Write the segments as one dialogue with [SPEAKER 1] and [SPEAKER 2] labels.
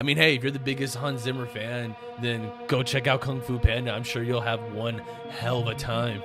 [SPEAKER 1] I mean, hey, if you're the biggest Hans Zimmer fan, then go check out Kung Fu Panda. I'm sure you'll have one hell of a time.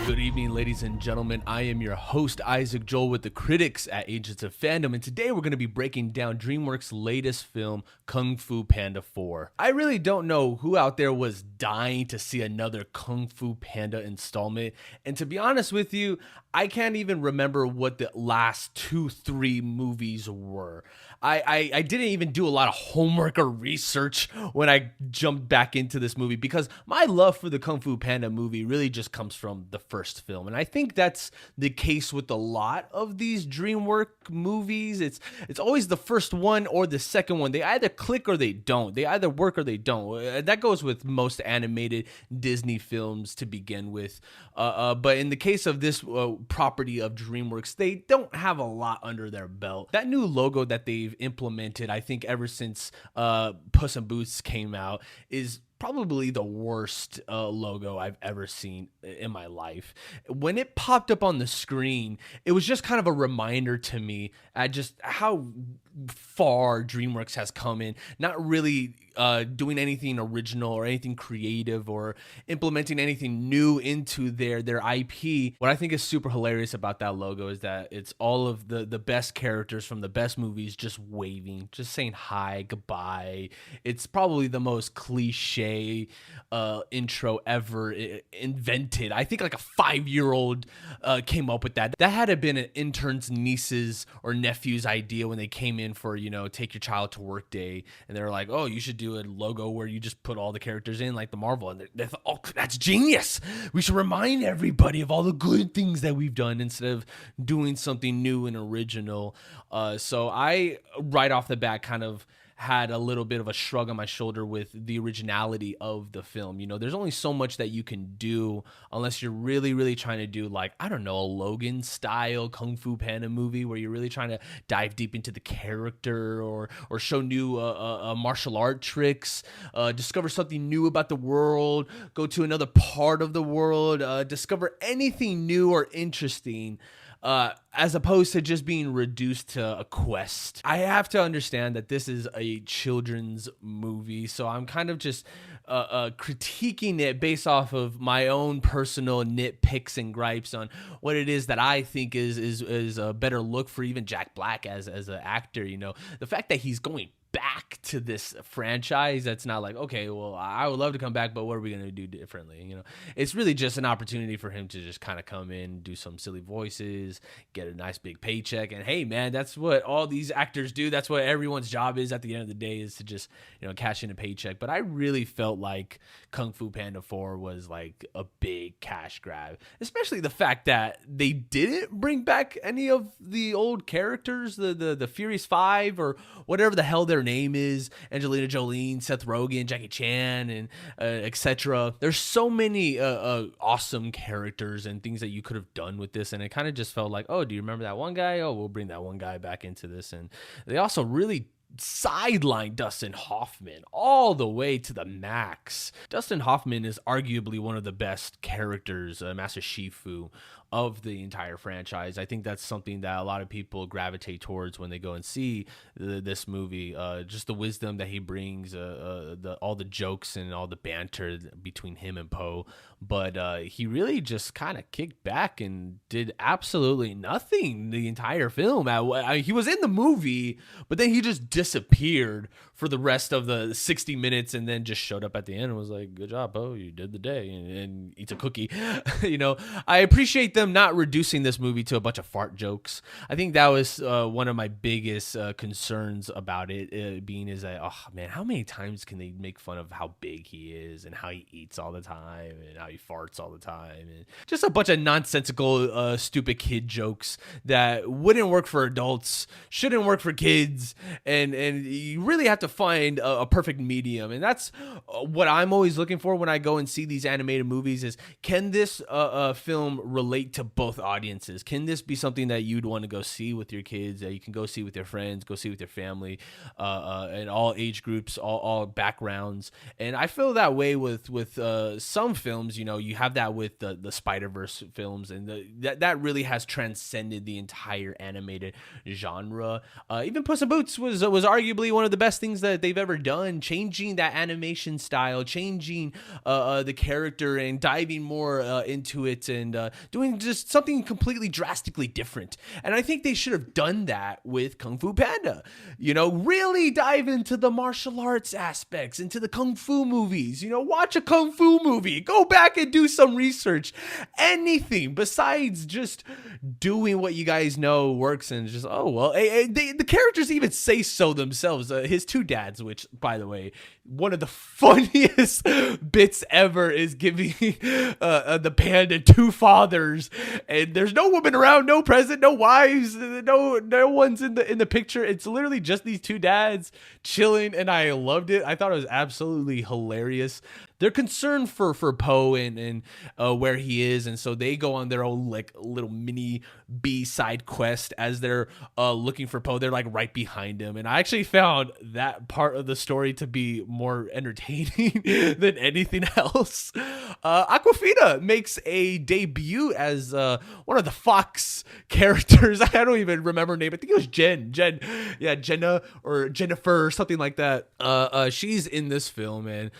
[SPEAKER 1] Good evening, ladies and gentlemen. I am your host, Isaac Joel, with the critics at Agents of Fandom, and today we're going to be breaking down DreamWorks' latest film, Kung Fu Panda 4. I really don't know who out there was dying to see another Kung Fu Panda installment, and to be honest with you, I can't even remember what the last 2-3 movies were. I didn't even do a lot of homework or research when I jumped back into this movie because my love for the Kung Fu Panda movie really just comes from the first film. And I think that's the case with a lot of these DreamWorks movies. It's always the first one or the second one. They either click or they don't. They either work or they don't. That goes with most animated Disney films to begin with. But in the case of this property of DreamWorks, they don't have a lot under their belt. That new logo that they've implemented, I think ever since Puss in Boots came out, is probably the worst logo I've ever seen in my life. When it popped up on the screen, it was just kind of a reminder to me at just how far DreamWorks has come in, not really doing anything original or anything creative or implementing anything new into their IP. What I think is super hilarious about that logo is that it's all of the best characters from the best movies just waving, just saying hi, goodbye. It's probably the most cliche intro ever invented. I think like a 5-year-old came up with that. That had to have been an intern's niece's or nephew's idea when they came in for, take your child to work day, and they were like, oh, you should do a logo where you just put all the characters in like the Marvel, and they thought, oh, that's genius. We should remind everybody of all the good things that we've done instead of doing something new and original. So I, right off the bat, kind of had a little bit of a shrug on my shoulder with the originality of the film. There's only so much that you can do unless you're really, really trying to do, like, I don't know, a Logan style Kung Fu Panda movie where you're really trying to dive deep into the character or show new martial art tricks, discover something new about the world, go to another part of the world, discover anything new or interesting. As opposed to just being reduced to a quest. I have to understand that this is a children's movie, so I'm kind of just critiquing it based off of my own personal nitpicks and gripes on what it is that I think is a better look for even Jack Black as an actor. The fact that he's going back to this franchise, that's not like, okay, well, I would love to come back, but what are we going to do differently? It's really just an opportunity for him to just kind of come in, do some silly voices, get a nice big paycheck. And hey, man, that's what all these actors do. That's what everyone's job is at the end of the day, is to just, cash in a paycheck. But I really felt like Kung Fu Panda 4 was like a big cash grab, especially the fact that they didn't bring back any of the old characters, the Furious Five or whatever the hell their name is, Angelina Jolie, Seth Rogen, Jackie Chan, and etc. There's so many awesome characters and things that you could have done with this, and it kind of just felt like, oh, do you remember that one guy? Oh, we'll bring that one guy back into this. And they also really sideline Dustin Hoffman all the way to the max. Dustin Hoffman is arguably one of the best characters, Master Shifu, of the entire franchise. I think that's something that a lot of people gravitate towards when they go and see this movie. Just the wisdom that he brings, all the jokes and all the banter between him and Poe. But he really just kind of kicked back and did absolutely nothing the entire film. He was in the movie, but then he just disappeared for the rest of the 60 minutes and then just showed up at the end and was like, good job, Poe, you did the day, and eats a cookie. I appreciate them not reducing this movie to a bunch of fart jokes. I think that was one of my biggest concerns about it being is that, oh man, how many times can they make fun of how big he is and how he eats all the time and how he farts all the time, and just a bunch of nonsensical stupid kid jokes that wouldn't work for adults, shouldn't work for kids, and you really have to find a perfect medium. And that's what I'm always looking for when I go and see these animated movies is, can this film relate relate to both audiences? Can this be something that you'd want to go see with your kids, that you can go see with your friends, go see with your family, and all age groups, all backgrounds? And I feel that way with some films. You have that with the Spider-Verse films, and that really has transcended the entire animated genre. Even Puss in Boots was arguably one of the best things that they've ever done, changing that animation style, changing the character, and diving more into it, and doing just something completely drastically different. And I think they should have done that with Kung Fu Panda. Really dive into the martial arts aspects, into the Kung Fu movies. Watch a Kung Fu movie, go back and do some research. Anything besides just doing what you guys know works, and just, the characters even say so themselves. His two dads, which, by the way, one of the funniest bits ever is giving the panda two fathers, and there's no woman around, no present, no wives, no one's in the picture. It's literally just these two dads chilling, and I loved it. I thought it was absolutely hilarious. They're concerned for Po and where he is, and so they go on their own like little mini B-side quest as they're looking for Po. They're like right behind him, and I actually found that part of the story to be more entertaining than anything else. Aquafina makes a debut as one of the Fox characters. I don't even remember her name. I think it was Jenna or Jennifer or something like that. She's in this film, and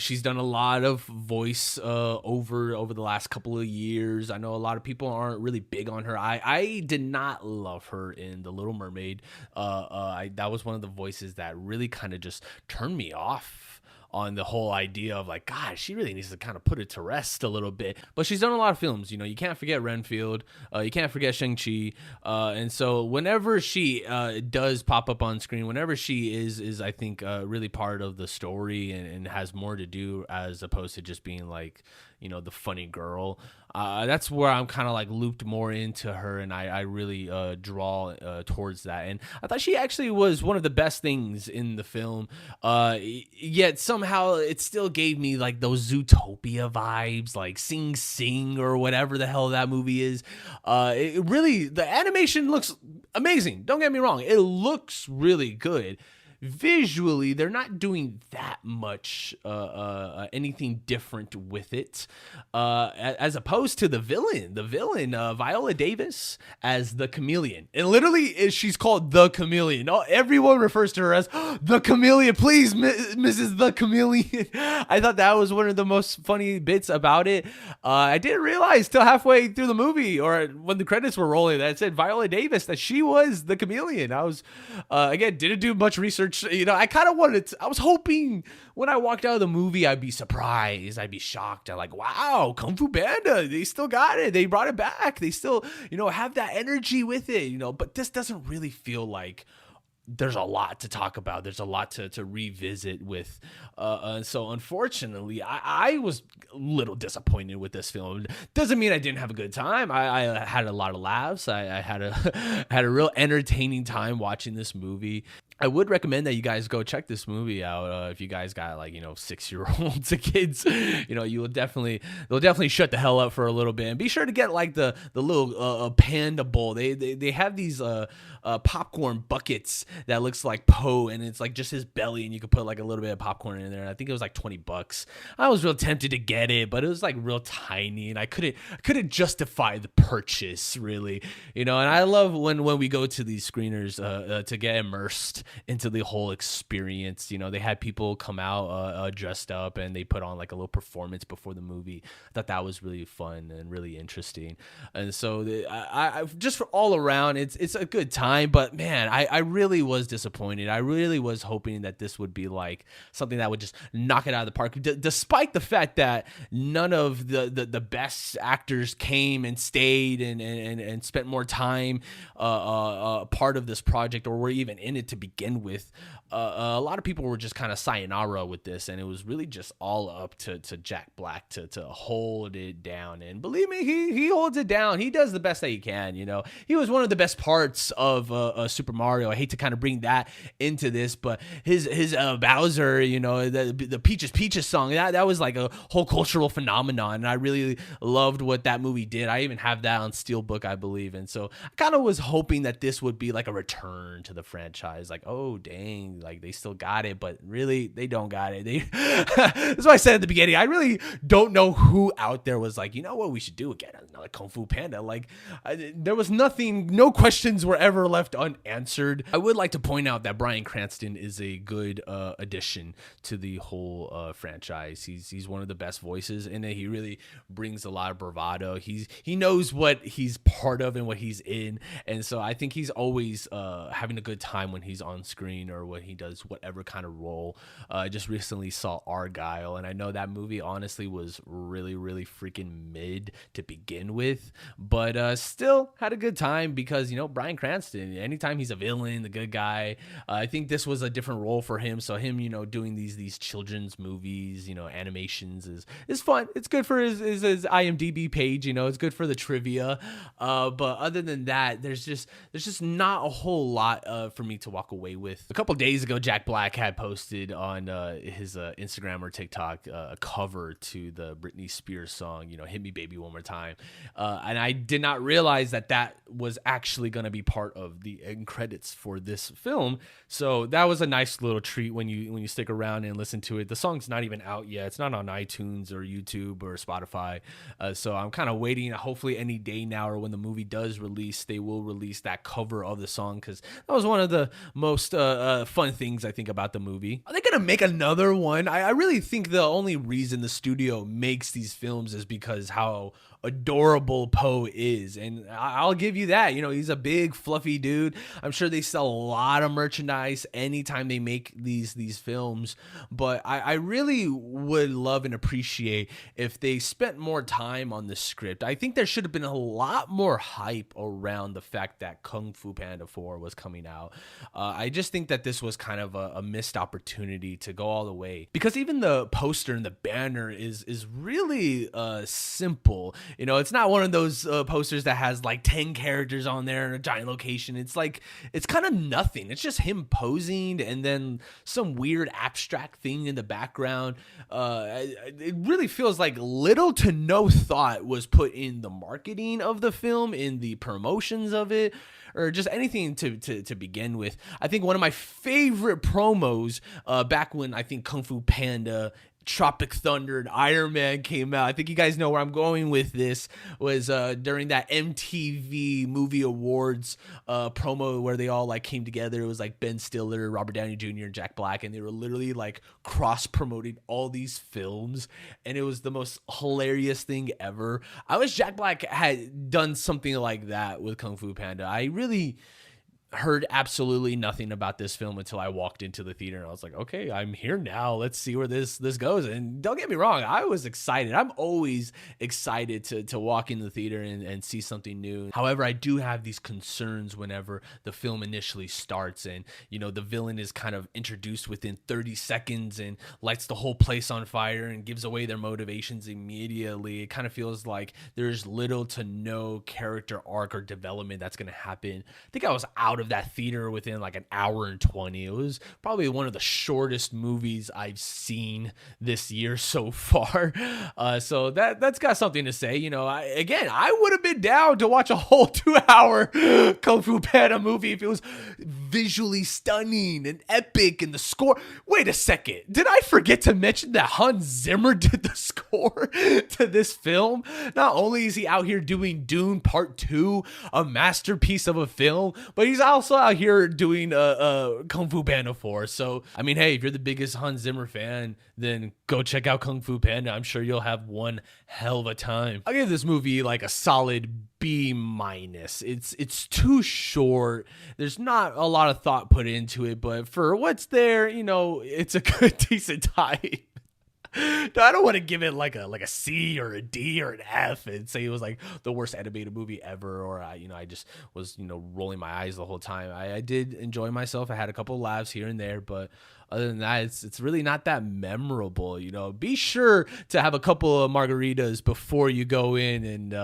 [SPEAKER 1] she's done a lot of voice over the last couple of years. I know a lot of people aren't really big on her. I did not love her in The Little Mermaid. That was one of the voices that really kind of just turned me off on the whole idea of like, God, she really needs to kind of put it to rest a little bit. But she's done a lot of films. You can't forget Renfield. You can't forget Shang-Chi. And so whenever she does pop up on screen, whenever she is I think really part of the story, and has more to do as opposed to just being like, the funny girl. That's where I'm kind of like looped more into her, and I really draw towards that. And I thought she actually was one of the best things in the film. Yet somehow it still gave me like those Zootopia vibes, like Sing Sing or whatever the hell that movie is. The animation looks amazing. Don't get me wrong. It looks really good. Visually, they're not doing that much anything different with it, as opposed to the villain, Viola Davis as the Chameleon. And literally, she's called the Chameleon. Everyone refers to her as the Chameleon. Please, Mrs. the Chameleon. I thought that was one of the most funny bits about it. I didn't realize till halfway through the movie, or when the credits were rolling, that it said Viola Davis, that she was the Chameleon. I was, again, didn't do much research. I kind of I was hoping when I walked out of the movie, I'd be surprised. I'd be shocked. I'm like, wow, Kung Fu Panda, they still got it. They brought it back. They still, have that energy with it, but this doesn't really feel like there's a lot to talk about. There's a lot to revisit with. So unfortunately, I was a little disappointed with this film. Doesn't mean I didn't have a good time. I had a lot of laughs. I had a real entertaining time watching this movie. I would recommend that you guys go check this movie out. If you guys got 6-year-olds and kids, they'll definitely shut the hell up for a little bit, and be sure to get like the little panda bowl. They have these popcorn buckets that looks like Po, and it's like just his belly, and you could put like a little bit of popcorn in there. And I think it was like $20. I was real tempted to get it, but it was like real tiny, and I couldn't justify the purchase really, And I love when we go to these screeners to get immersed into the whole experience. They had people come out dressed up, and they put on like a little performance before the movie. I thought that was really fun and really interesting. And so I just for all around, it's a good time. But man, I really was disappointed. I really was hoping that this would be like something that would just knock it out of the park, despite the fact that none of the best actors came and stayed and spent more time part of this project, or were even in it to begin begin with, a lot of people were just kind of sayonara with this, and it was really just all up to Jack Black to hold it down. And believe me, he holds it down. He does the best that he can. He was one of the best parts of Super Mario. I hate to kind of bring that into this, but his Bowser, the Peaches song, that was like a whole cultural phenomenon, and I really loved what that movie did. I even have that on Steelbook, I believe, and so I kind of was hoping that this would be like a return to the franchise. Like, oh dang, like they still got it, but really they don't got it. That's what I said at the beginning. I really don't know who out there was like, you know what, we should do again, another Kung Fu Panda. Like, there was nothing, no questions were ever left unanswered. I would like to point out that Bryan Cranston is a good addition to the whole franchise. He's one of the best voices in it. He really brings a lot of bravado. He knows what he's part of and what he's in, and so I think he's always having a good time when he's on screen or when he does whatever kind of role. I just recently saw Argyle, and I know that movie honestly was really, really freaking mid to begin with, but still had a good time because, Bryan Cranston, anytime he's a villain, the good guy, I think this was a different role for him. So him, doing these children's movies, animations is fun. It's good for his IMDb page, it's good for the trivia. But other than that, there's just not a whole lot for me to walk away with. A couple days ago, Jack Black had posted on his Instagram or TikTok a cover to the Britney Spears song, Hit Me Baby One More Time. And I did not realize that was actually going to be part of the end credits for this film. So that was a nice little treat when you stick around and listen to it. The song's not even out yet. It's not on iTunes or YouTube or Spotify. So I'm kind of waiting. Hopefully any day now, or when the movie does release, they will release that cover of the song, because that was one of the most fun things I think about the movie. Are they going to make another one? I really think the only reason the studio makes these films is because how adorable Poe is, and I'll give you that. He's a big fluffy dude. I'm sure they sell a lot of merchandise anytime they make these films, but I really would love and appreciate if they spent more time on the script. I think there should have been a lot more hype around the fact that Kung Fu Panda 4 was coming out. I just think that this was kind of a missed opportunity to go all the way, because even the poster and the banner is really simple. It's not one of those posters that has like 10 characters on there in a giant location. It's kind of nothing. It's just him posing and then some weird abstract thing in the background. It really feels like little to no thought was put in the marketing of the film, in the promotions of it, or just anything to begin with. I think one of my favorite promos back when I think Kung Fu Panda, Tropic Thunder, and Iron Man came out, I think you guys know where I'm going with this, was during that MTV Movie Awards promo where they all like came together. It was like Ben Stiller, Robert Downey Jr., and Jack Black, and they were literally like cross-promoting all these films, and it was the most hilarious thing ever. I wish Jack Black had done something like that with Kung Fu Panda. I really heard absolutely nothing about this film until I walked into the theater, and I was like, okay, I'm here now. Let's see where this goes. And don't get me wrong, I was excited. I'm always excited to walk in the theater and see something new. However, I do have these concerns whenever the film initially starts, and the villain is kind of introduced within 30 seconds and lights the whole place on fire and gives away their motivations immediately. It kind of feels like there's little to no character arc or development that's going to happen. I think I was out of that theater within like an hour and 20. It was probably one of the shortest movies I've seen this year so far. So that's got something to say. I would have been down to watch a whole 2-hour Kung Fu Panda movie if it was visually stunning and epic, and the score. Wait a second. Did I forget to mention that Hans Zimmer did the score to this film? Not only is he out here doing Dune Part 2, a masterpiece of a film, but he's also out here doing Kung Fu Panda 4. So, I mean, hey, if you're the biggest Hans Zimmer fan, then go check out Kung Fu Panda. I'm sure you'll have one hell of a time. I'll give this movie like a solid B-. It's too short. There's not a lot of thought put into it, but for what's there, it's a good, decent time. No, I don't want to give it like a C or a D or an F and say it was like the worst animated movie ever, or I just was rolling my eyes the whole time. I did enjoy myself. I had a couple of laughs here and there, but other than that, it's really not that memorable. Be sure to have a couple of margaritas before you go in, and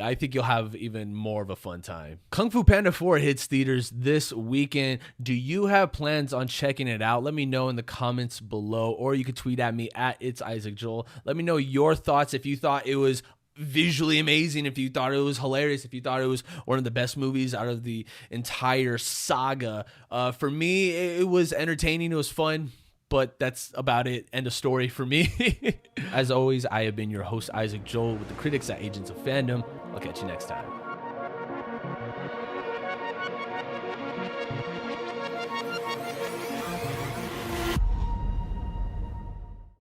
[SPEAKER 1] I think you'll have even more of a fun time. Kung Fu Panda 4 hits theaters this weekend. Do you have plans on checking it out? Let me know in the comments below, or you can tweet at me at It's Isaac Joel. Let me know your thoughts. If you thought it was visually amazing, if you thought it was hilarious, if you thought it was one of the best movies out of the entire saga. For me, it was entertaining, it was fun, but that's about it. End of story for me. As always, I have been your host, Isaac Joel, with the critics at Agents of Fandom. I'll catch you next time.